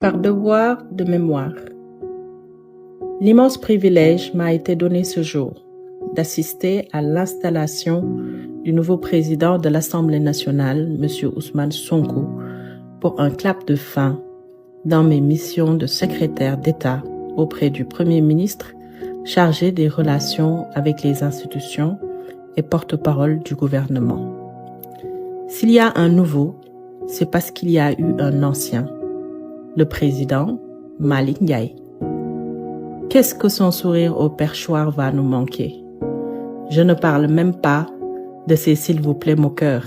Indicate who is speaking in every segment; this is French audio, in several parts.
Speaker 1: Par devoir de mémoire. L'immense privilège m'a été donné ce jour d'assister à l'installation du nouveau président de l'Assemblée nationale, M. Ousmane Sonko, pour un clap de fin dans mes missions de secrétaire d'État auprès du Premier ministre chargé des relations avec les institutions et porte-parole du gouvernement. S'il y a un nouveau, c'est parce qu'il y a eu un ancien, le président Malick Ndiaye. Qu'est-ce que son sourire au perchoir va nous manquer? Je ne parle même pas de ses s'il vous plaît moqueurs.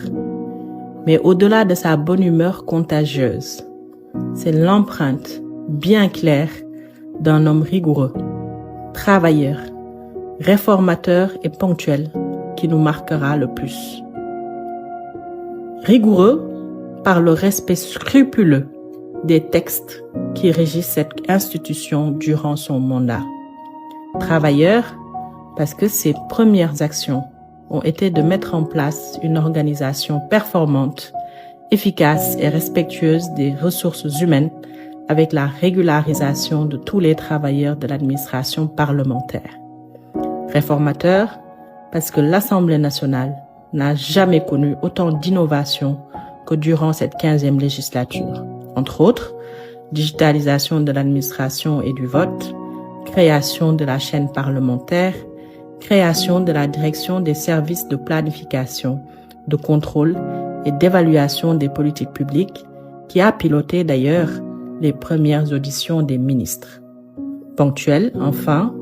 Speaker 1: Mais au-delà de sa bonne humeur contagieuse, c'est l'empreinte bien claire d'un homme rigoureux, travailleur, réformateur et ponctuel qui nous marquera le plus. Rigoureux par le respect scrupuleux des textes qui régissent cette institution durant son mandat. Travailleur parce que ses premières actions ont été de mettre en place une organisation performante, efficace et respectueuse des ressources humaines avec la régularisation de tous les travailleurs de l'administration parlementaire. Réformateur parce que l'Assemblée nationale n'a jamais connu autant d'innovations que durant cette 15e législature. Entre autres, digitalisation de l'administration et du vote, création de la chaîne parlementaire, création de la direction des services de planification, de contrôle et d'évaluation des politiques publiques, qui a piloté d'ailleurs les premières auditions des ministres. Ponctuel, enfin,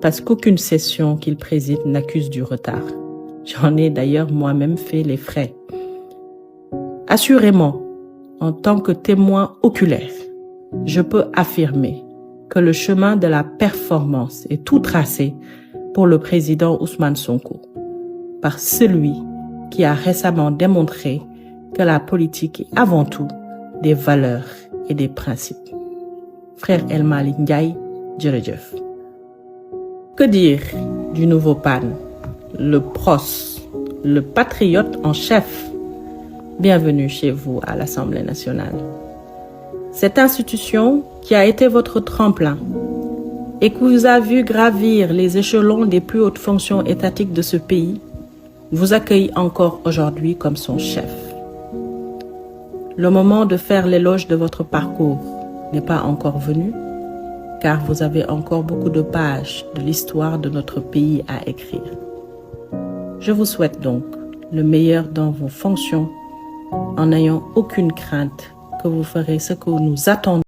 Speaker 1: parce qu'aucune session qu'il préside n'accuse du retard. J'en ai d'ailleurs moi-même fait les frais. Assurément, en tant que témoin oculaire, je peux affirmer que le chemin de la performance est tout tracé pour le président Ousmane Sonko, par celui qui a récemment démontré que la politique est avant tout des valeurs et des principes. Frère El Malick Ndiaye, jërëjëf. Que dire du nouveau PAN, le PROS, le patriote en chef? Bienvenue chez vous à l'Assemblée nationale. Cette institution qui a été votre tremplin et qui vous a vu gravir les échelons des plus hautes fonctions étatiques de ce pays, vous accueille encore aujourd'hui comme son chef. Le moment de faire l'éloge de votre parcours n'est pas encore venu, car vous avez encore beaucoup de pages de l'histoire de notre pays à écrire. Je vous souhaite donc le meilleur dans vos fonctions, en n'ayant aucune crainte que vous ferez ce que nous attendons